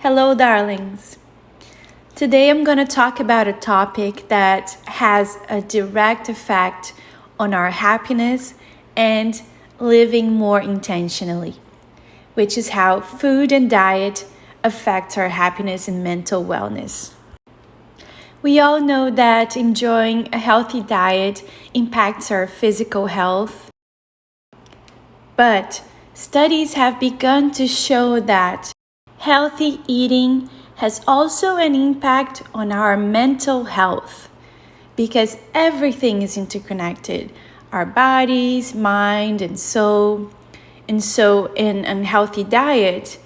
Hello, darlings. Today I'm going to talk about a topic that has a direct effect on our happiness and living more intentionally, which is how food and diet affect our happiness and mental wellness. We all know that enjoying a healthy diet impacts our physical health, but studies have begun to show that healthy eating has also an impact on our mental health because everything is interconnected, our bodies, mind, and soul. And so an unhealthy diet,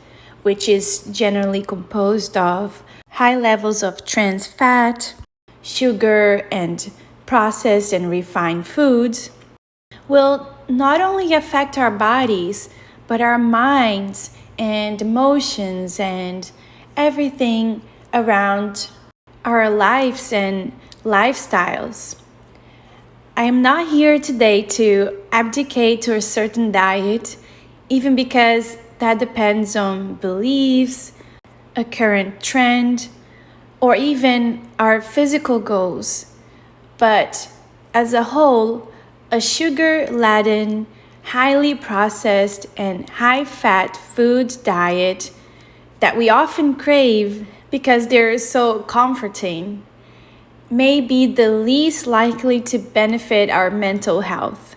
which is generally composed of high levels of trans fat, sugar, and processed and refined foods, will not only affect our bodies, but our minds and emotions and everything around our lives and lifestyles. I am not here today to abdicate to a certain diet, even because that depends on beliefs, a current trend, or even our physical goals. But as a whole, a sugar-laden, highly processed, and high-fat food diet that we often crave because they're so comforting may be the least likely to benefit our mental health.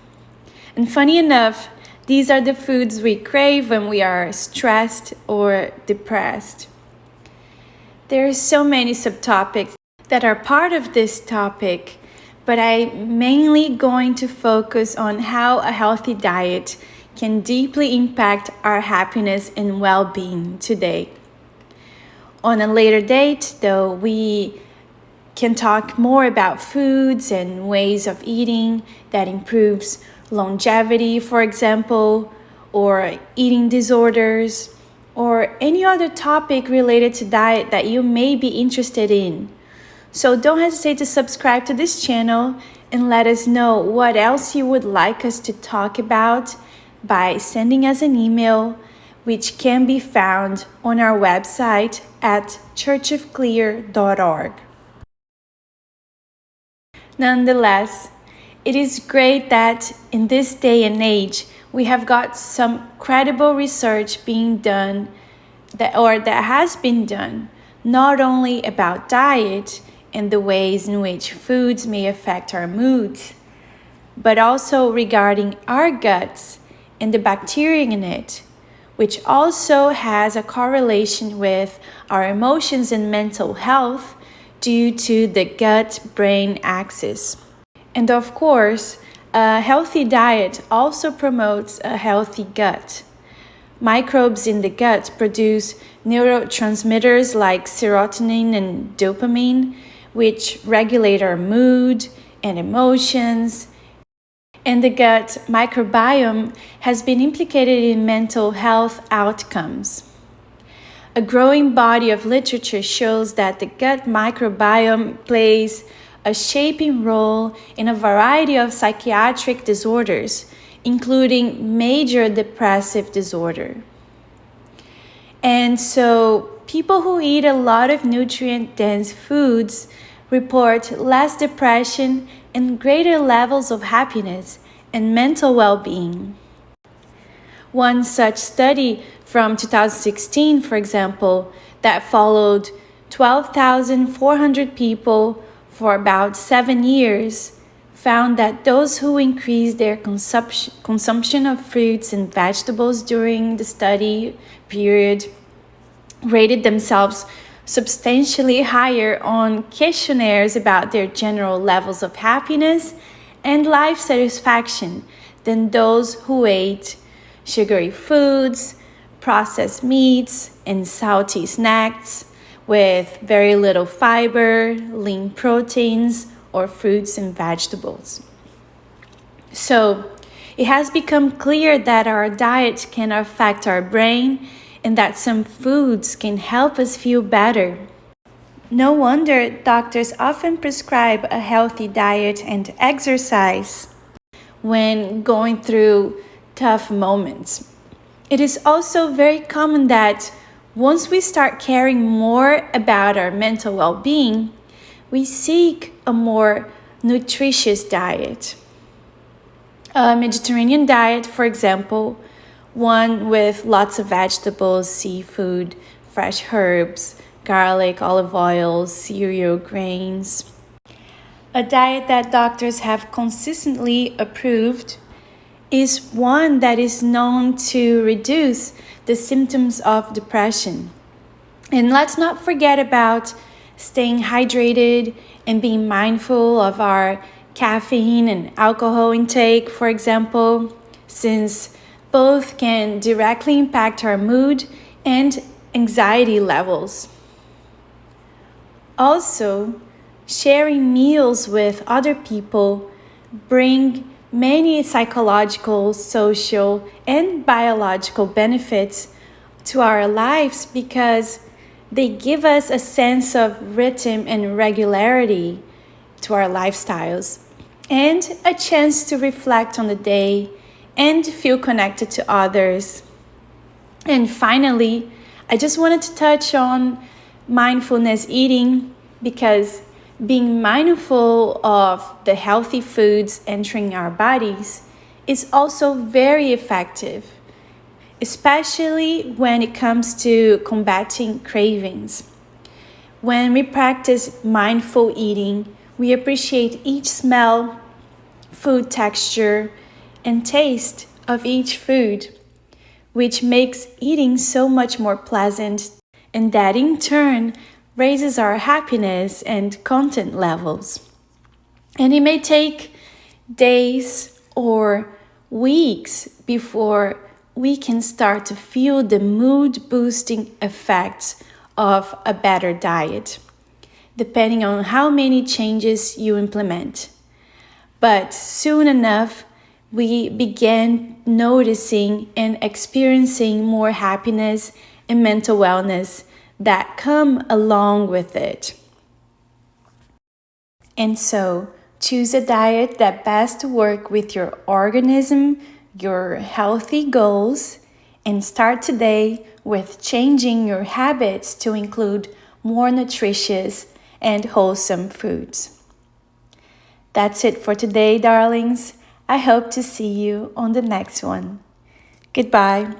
And funny enough, these are the foods we crave when we are stressed or depressed. There are so many subtopics that are part of this topic, but I'm mainly going to focus on how a healthy diet can deeply impact our happiness and well-being today. On a later date, though, we can talk more about foods and ways of eating that improves longevity, for example, or eating disorders, or any other topic related to diet that you may be interested in. So don't hesitate to subscribe to this channel and let us know what else you would like us to talk about by sending us an email, which can be found on our website at churchofclear.org. Nonetheless, it is great that in this day and age, we have got some credible research being done that has been done, not only about diet and the ways in which foods may affect our moods, but also regarding our guts and the bacteria in it, which also has a correlation with our emotions and mental health due to the gut-brain axis. And of course, a healthy diet also promotes a healthy gut. Microbes in the gut produce neurotransmitters like serotonin and dopamine, which regulate our mood and emotions. And the gut microbiome has been implicated in mental health outcomes. A growing body of literature shows that the gut microbiome plays a shaping role in a variety of psychiatric disorders, including major depressive disorder. And so people who eat a lot of nutrient-dense foods report less depression and greater levels of happiness and mental well-being. One such study from 2016, for example, that followed 12,400 people for about 7 years, found that those who increased their consumption of fruits and vegetables during the study period rated themselves substantially higher on questionnaires about their general levels of happiness and life satisfaction than those who ate sugary foods, processed meats, and salty snacks with very little fiber, lean proteins, or fruits and vegetables. So it has become clear that our diet can affect our brain and that some foods can help us feel better. No wonder doctors often prescribe a healthy diet and exercise when going through tough moments. It is also very common that Once we start caring more about our mental well-being, we seek a more nutritious diet. A Mediterranean diet, for example, one with lots of vegetables, seafood, fresh herbs, garlic, olive oil, cereal, grains. A diet that doctors have consistently approved is one that is known to reduce the symptoms of depression. And let's not forget about staying hydrated and being mindful of our caffeine and alcohol intake, for example, since both can directly impact our mood and anxiety levels. Also, sharing meals with other people bring many psychological, social, and biological benefits to our lives because they give us a sense of rhythm and regularity to our lifestyles and a chance to reflect on the day and feel connected to others. And finally, I just wanted to touch on mindfulness eating because being mindful of the healthy foods entering our bodies is also very effective, especially when it comes to combating cravings. When we practice mindful eating, we appreciate each smell, food texture, and taste of each food, which makes eating so much more pleasant, and that in turn raises our happiness and content levels. And it may take days or weeks before we can start to feel the mood-boosting effects of a better diet, depending on how many changes you implement. But soon enough, we began noticing and experiencing more happiness and mental wellness that come along with it. And so, choose a diet that best works with your organism, your healthy goals, and start today with changing your habits to include more nutritious and wholesome foods. That's it for today, darlings. I hope to see you on the next one. Goodbye.